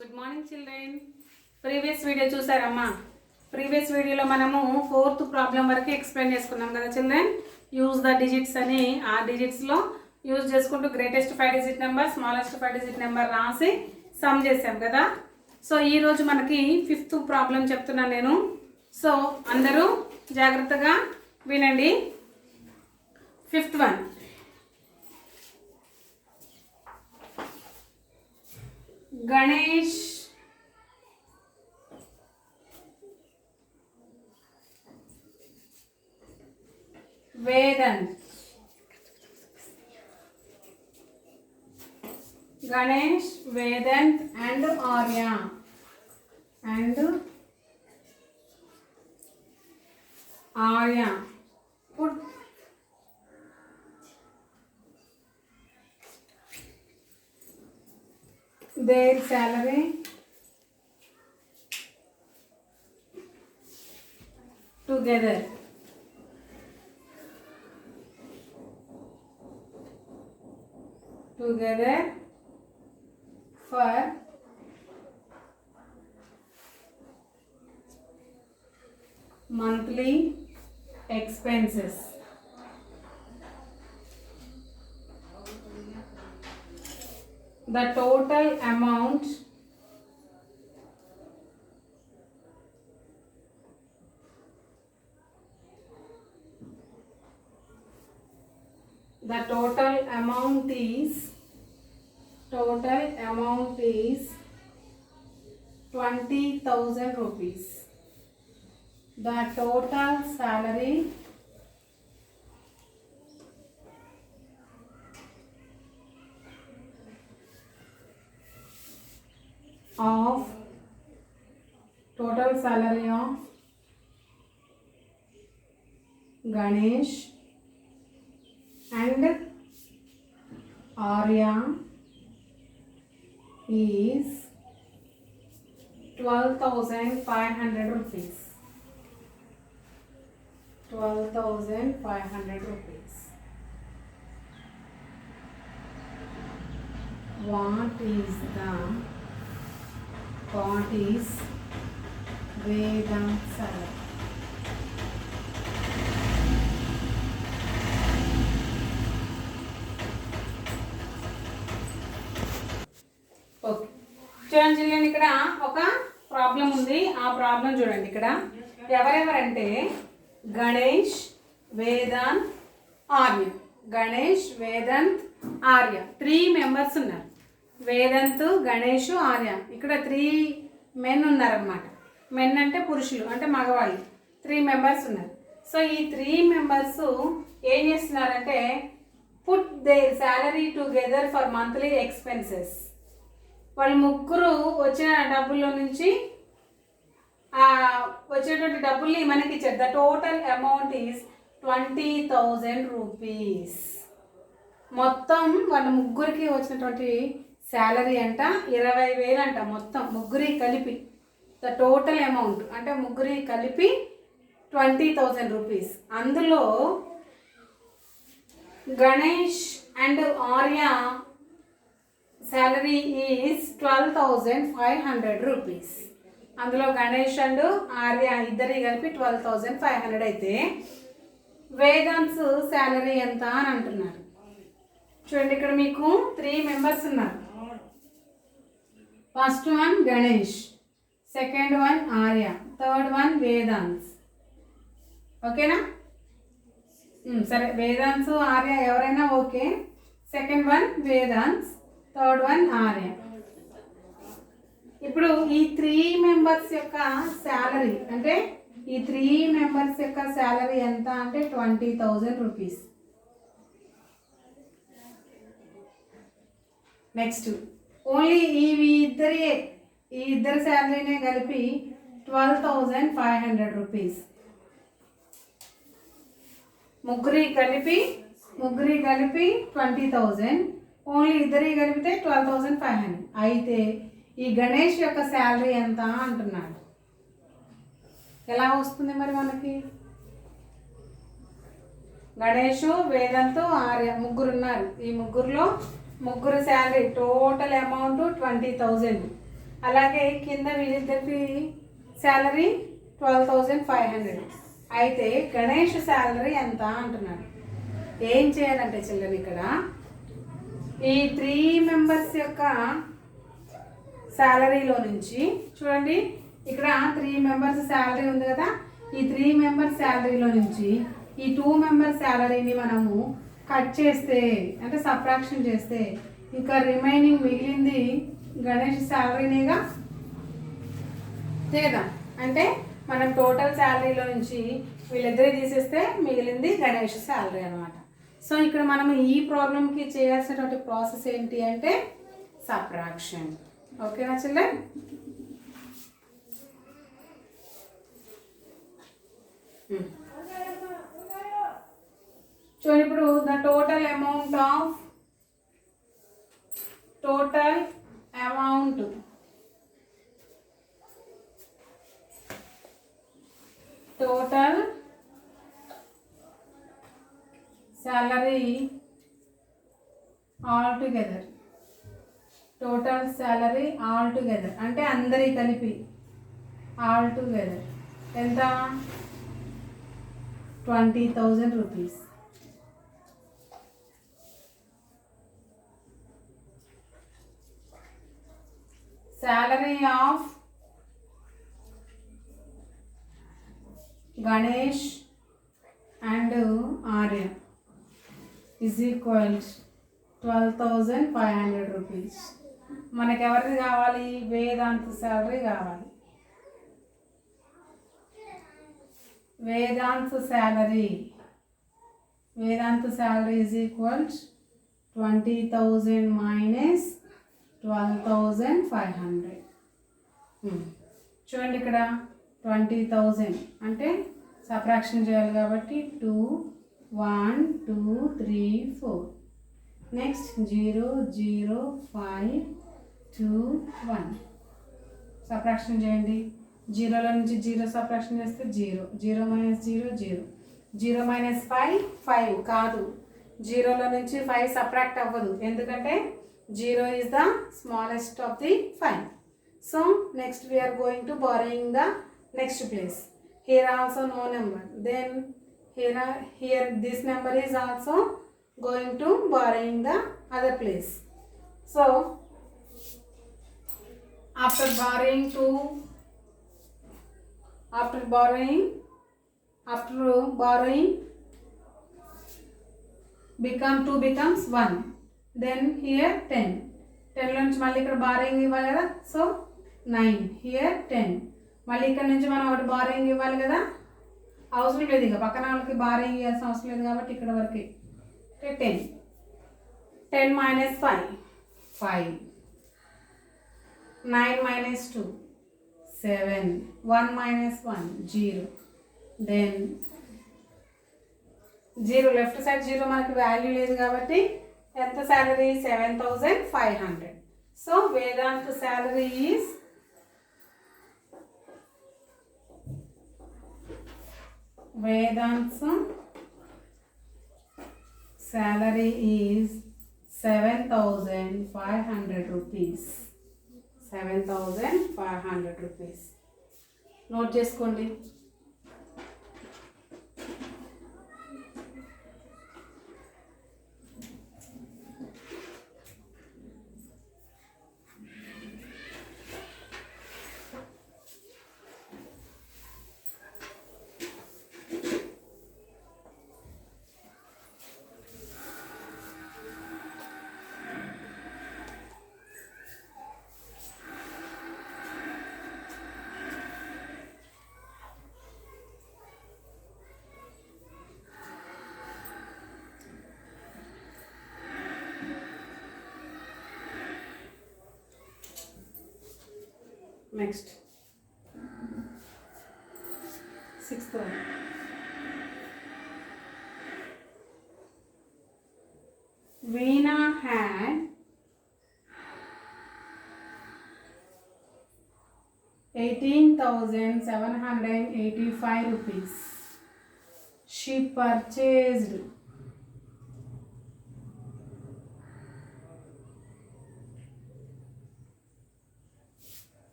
Good morning children. Previous video చూసారమ్మా. Previous వీడియోలో మనము 4th ప్రాబ్లం వరకు ఎక్స్ప్లెయిన్ చేసుకున్నాం కదా చిల్డ్రన్. యూజ్ ద డిజిట్స్ అని ఆ డిజిట్స్లో యూజ్ చేసుకుంటూ greatest 5 digit number, smallest 5 digit number రాసి సమ్ చేసాం కదా. సో ఈరోజు మనకి 5th ప్రాబ్లం చెప్తున్నాను నేను. సో అందరూ జాగ్రత్తగా వినండి. 5th one, Ganesh Vedant, Ganesh Vedant and Arya put their salary together. For monthly expenses. The total amount is 20,000 rupees. The total salary of Ganesh and Arya is 12,500 rupees. 12,500 rupees. What is Vedant's salary? Okay చూడండి, ఇక్కడ ఒక problem ఉంది. ఆ problem చూడండి. ఇక్కడ ఎవరెవరంటే Ganesh, Vedant, Arya. Ganesh, Vedant, Arya 3 members ఉన్నారు. వేదాంత్, గణేష్, ఆర్య. ఇక్కడ 3 men ఉన్నారన్నమాట. మెన్ అంటే పురుషులు, అంటే మగవాళ్ళు. 3 మెంబర్స్ ఉన్నారు. సో ఈ 3 మెంబర్స్ ఏం చేస్తున్నారంటే put their salary together for monthly expenses. వాళ్ళు ముగ్గురు వచ్చిన డబ్బుల్లో నుంచి వచ్చేటువంటి డబ్బుల్ని మనకి ఇచ్చారు. The total amount is 20,000 rupees. మొత్తం వాళ్ళ ముగ్గురికి వచ్చినటువంటి శాలరీ అంట 20,000 అంట. మొత్తం ముగ్గురి కలిపి ద టోటల్ అమౌంట్ అంటే ముగ్గురి కలిపి 20,000 రూపీస్. అందులో Ganesh and Arya salary is 12,500 rupees. అందులో గణేష్ అండ్ ఆర్య ఇద్దరి కలిపి 12,500 అయితే వేదాంత్ శాలరీ ఎంత అని అంటున్నారు. చూడండి, ఇక్కడ మీకు 3 మెంబర్స్ ఉన్నారు. First one Ganesh, second one Arya, third one Vedant. ఓకేనా? సరే, వేదాంత్ ఆర్య ఎవరైనా okay. Second one Vedant, third one Arya. ఇప్పుడు ఈ 3 మెంబర్స్ యొక్క శాలరీ అంటే ఈ 3 మెంబర్స్ యొక్క శాలరీ ఎంత అంటే 20,000 రూపీస్. నెక్స్ట్ ఓన్లీ ఈ ఇద్దరి శాలరీనే కలిపి 12,500 రూపీస్. ముగ్గురి కలిపి 20,000. ఓన్లీ ఇద్దరి కలిపితే 12,500. అయితే ఈ గణేష్ యొక్క శాలరీ ఎంత అంటున్నాడు. ఎలా వస్తుంది మరి మనకి? గణేష్, వేదాంత్, ఆర్య ముగ్గురు ఉన్నారు. ఈ ముగ్గురులో ముగ్గురు శాలరీ టోటల్ అమౌంట్ 20,000. అలాగే కింద వీళ్ళిద్దరికి శాలరీ 12,500. అయితే గణేష్ శాలరీ ఎంత అంటున్నాడు. ఏం చేయాలంటే చిల్డ్రన్ ఇక్కడ ఈ 3 మెంబర్స్ యొక్క శాలరీలో నుంచి చూడండి, ఇక్కడ 3 మెంబర్స్ శాలరీ ఉంది కదా, ఈ 3 మెంబర్స్ శాలరీలో నుంచి ఈ 2 మెంబర్స్ శాలరీని మనము కట్ చేస్తే అంటే సబ్ట్రాక్షన్ చేస్తే ఇంకా రిమైనింగ్ మిగిలింది గణేష్ శాలరీనేగా కదా. అంటే మనం టోటల్ శాలరీలో నుంచి వీళ్ళిద్దరే తీసేస్తే మిగిలింది గణేష్ శాలరీ అనమాట. సో ఇక్కడ మనం ఈ ప్రాబ్లంకి చేయాల్సినటువంటి ప్రాసెస్ ఏంటి అంటే సబ్ట్రాక్షన్. ఓకేనా చిల్డ్రన్? చూడండి, ఇప్పుడు the total amount total salary all together, total salary all together అంటే అందరి కలిపి all together ఎంత 20,000 rupees. Salary of Ganesh and Arya is equal 12,500 rupees. మనకి ఎవరిది కావాలి? వేదాంత శాలరీ కావాలి. వేదాంత శాలరీ is equal 20,000 minus 12,500. చూడండి, ఇక్కడ 20,000 అంటే సబ్ట్రాక్షన్ చేయాలి కాబట్టి 2 1 2 3 4. నెక్స్ట్ 0 0 5 2 1 సబ్ట్రాక్షన్ చేయండి. 0లో నుంచి 0 సబ్ట్రాక్షన్ చేస్తే 0 0 మైనస్ 0 0 0 మైనస్ 5 కాదు, 0లో నుంచి 5 సబ్ట్రాక్ట్ అవ్వదు ఎందుకంటే 0 is the smallest of the 5. So next we are going to borrowing the next place. Here also no number, then here this number is also going to borrowing the other place. So after borrowing two becomes 1. Then here 10 నుంచి మళ్ళీ ఇక్కడ barring ఇవ్వాలి కదా, so 9 here 10. మళ్ళీ ఇక్కడ నుంచి మనం ఒకటి బారింగ్ ఇవ్వాలి కదా, అవసరం లేదు, ఇక పక్కన వాళ్ళకి బారింగ్ ఇవ్వాల్సిన అవసరం లేదు కాబట్టి ఇక్కడ వరకు 10 minus 5 9 minus 2 7 1 minus 1 0. Then 0 left side 0 మనకి వాల్యూ లేదు కాబట్టి ఎంత salary? 7,500. So Vedanta salary is salary is 7,500 rupees. 7,500 rupees. Note చేసుకోండి. Next, 6th one. Veena had 18,785 rupees. She purchased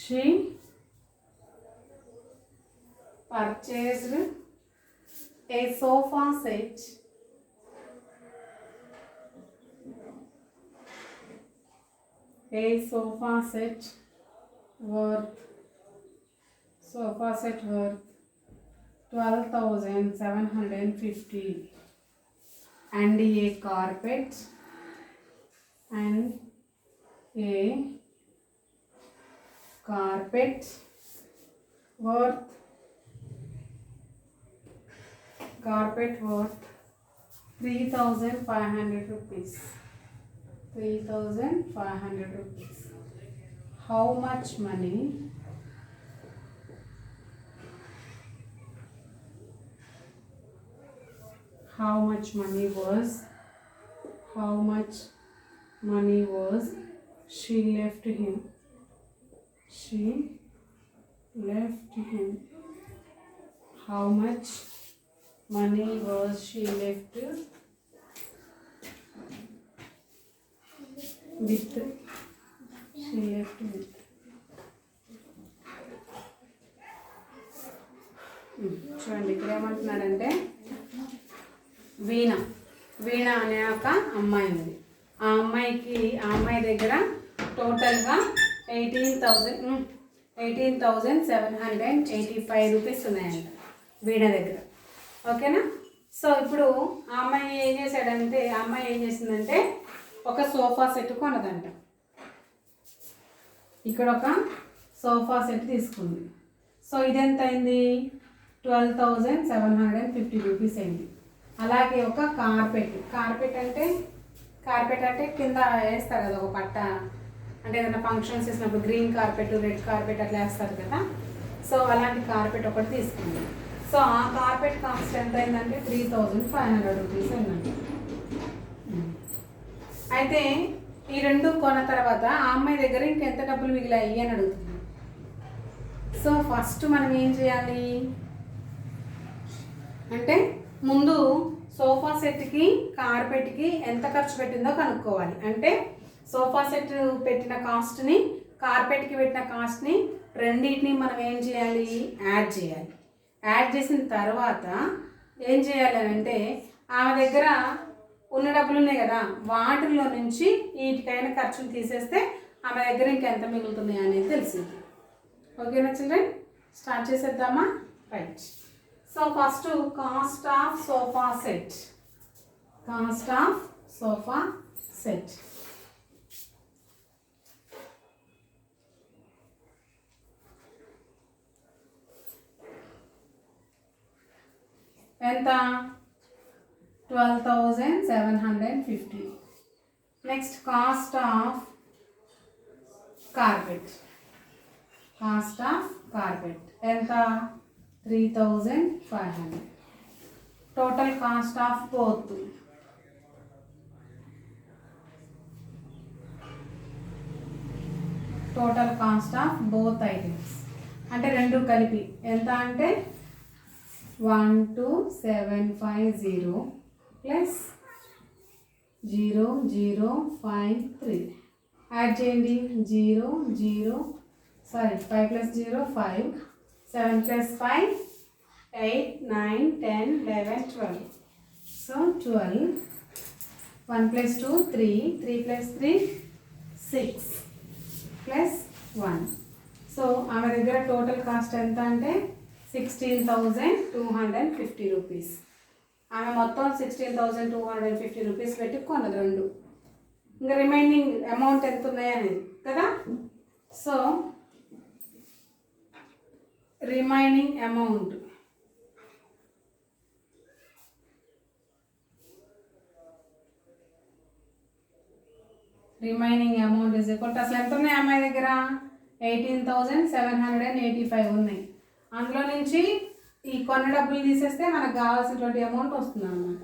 she purchased a sofa set worth 12,750 and a carpet worth 3,500 rupees. 3,500 rupees. How much money was she left him? How much money was she left with? చూడండి ఇక్కడ ఏమంటున్నారంటే వీణ అనే ఒక అమ్మాయి ఉంది. ఆ అమ్మాయి దగ్గర టోటల్గా 18,785 రూపీస్ ఉన్నాయంట వీణ దగ్గర. ఓకేనా? సో ఇప్పుడు ఆ అమ్మాయి ఏం చేసిందంటే ఒక సోఫా సెట్ కొనదంట. ఇక్కడ ఒక సోఫా సెట్ తీసుకుంది. సో ఇదెంత అయింది? 12,750 రూపీస్ అయింది. అలాగే ఒక కార్పెట్ అంటే కింద వేస్తారు కదా ఒక పట్ట, అంటే ఏదైనా ఫంక్షన్స్ వేసినప్పుడు గ్రీన్ కార్పెట్, రెడ్ కార్పెట్ అట్లా వేస్తారు కదా. సో అలాంటి కార్పెట్ ఒకటి తీసుకుంది. సో ఆ కార్పెట్ కాస్ట్ ఎంత అయిందంటే 3,500 రూపీస్ అయిందండి. అయితే ఈ రెండు కొన్న తర్వాత ఆ అమ్మాయి దగ్గర ఇంకెంత డబ్బులు మిగిలాయి అని అడుగుతుంది. సో ఫస్ట్ మనం ఏం చేయాలి అంటే ముందు సోఫా సెట్కి కార్పెట్కి ఎంత ఖర్చు పెట్టిందో కనుక్కోవాలి. అంటే సోఫా సెట్ పెట్టిన కాస్ట్ని, కార్పెట్కి పెట్టిన కాస్ట్ని రెండింటిని మనం ఏం చేయాలి? యాడ్ చేయాలి. యాడ్ చేసిన తర్వాత ఏం చేయాలి అంటే ఆమె దగ్గర ఉన్న డబ్బులు ఉన్నాయి కదా, వాటిల్లో నుంచి వీటికైన ఖర్చులు తీసేస్తే ఆమె దగ్గర ఇంకెంత మిగులుతుంది అనేది తెలిసింది. ఓకేనా చిల్డ్రన్? స్టార్ట్ చేసేద్దామా? Right. So first cost of sofa set. ఎంత? 12,750. నెక్స్ట్ కాస్ట్ ఆఫ్ కార్పెట్ ఎంత? 3,500. Total cost of both items అంటే రెండు కలిపి ఎంత అంటే 12,750 ప్లస్ 0,053 యాడ్ చేయండి. 5 plus 0 5, 7 plus 5 8, 9, 10, 11, 12. So 12. 1 plus 2 3, 3 plus 3 6 plus 1. So ఆమె దగ్గర టోటల్ కాస్ట్ ఎంత అంటే 16,250 రూపీస్. ఆమె మొత్తం 16,250 రూపీస్ పెట్టి కొన్నది రెండు. ఇంకా రిమైనింగ్ అమౌంట్ ఎంత ఉన్నాయి అనేది కదా. So remaining amount is equal to, అసలు ఎంత ఉన్నాయి అమ్మాయి దగ్గర? 18,785 ఉన్నాయి. అందులో నుంచి ఈ కొన్న డబ్బులు తీసేస్తే మనకు కావాల్సినటువంటి అమౌంట్ వస్తుంది అన్నమాట.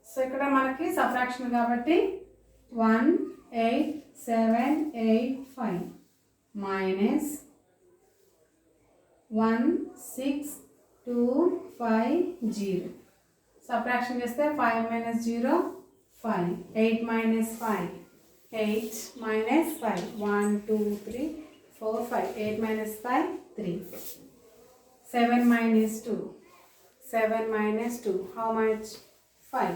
సో ఇక్కడ మనకి సబ్ట్రాక్షన్ కాబట్టి 1,8,785 మైనస్ 1,6,250. సబ్ట్రాక్షన్ చేస్తే 5 minus 0 5, 8 minus 5 8 minus 5 1 2 3 4, 5. 8 minus 5, 3. 7 minus 2. 7 minus 2. How much? 5.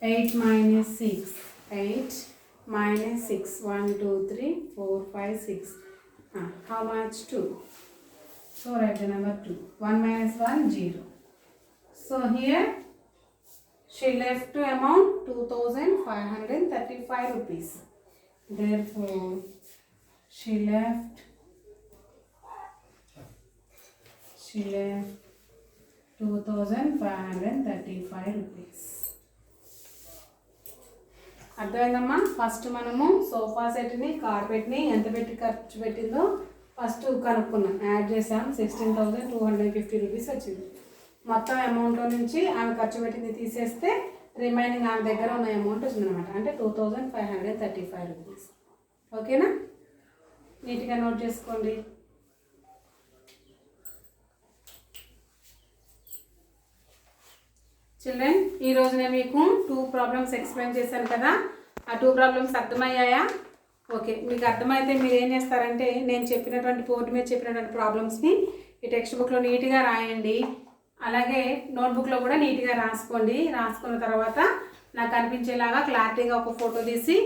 8 minus 6. 8 minus 6. 1, 2, 3, 4, 5, 6. How much? 2. So write the number 2. 1 minus 1, 0. So here she left to amount 2,535 rupees. Therefore, she left 2,535 rupees. అర్థమైందమ్మా? First మనము sofa సెట్ని కార్పెట్ని ఎంత పెట్టి ఖర్చు పెట్టిందో first కనుక్కున్నాం, add చేసాం. 16,250 rupees వచ్చింది. మొత్తం అమౌంట్లో నుంచి ఆమె ఖర్చు పెట్టింది తీసేస్తే రిమైనింగ్ ఆమె దగ్గర ఉన్న అమౌంట్ వచ్చిందనమాట. అంటే 2,535 రూపీస్. ఓకేనా? నీట్గా నోట్ చేసుకోండి. చిల్డ్రన్, ఈరోజు నేను మీకు 2 ప్రాబ్లమ్స్ ఎక్స్ప్లెయిన్ చేశాను కదా. ఆ 2 ప్రాబ్లమ్స్ అర్థమయ్యాయా? ఓకే, మీకు అర్థమైతే మీరు ఏం చేస్తారంటే నేను చెప్పినటువంటి బోర్డు మీద చెప్పినటువంటి ప్రాబ్లమ్స్ని ఈ టెక్స్ట్ బుక్లో నీట్గా రాయండి. అలాగే నోట్బుక్లో కూడా నీట్గా రాసుకోండి. రాసుకున్న తర్వాత నాకు కనిపించేలాగా క్లారిటీగా ఒక ఫోటో తీసి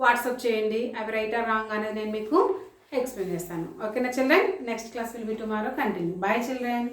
వాట్సాప్ చేయండి. అవి రైట్ ఆర్ రాంగ్ అనేది నేను మీకు ఎక్స్ప్లెయిన్ చేస్తాను. ఓకేనా children? Next class will be tomorrow. Continue. Bye children.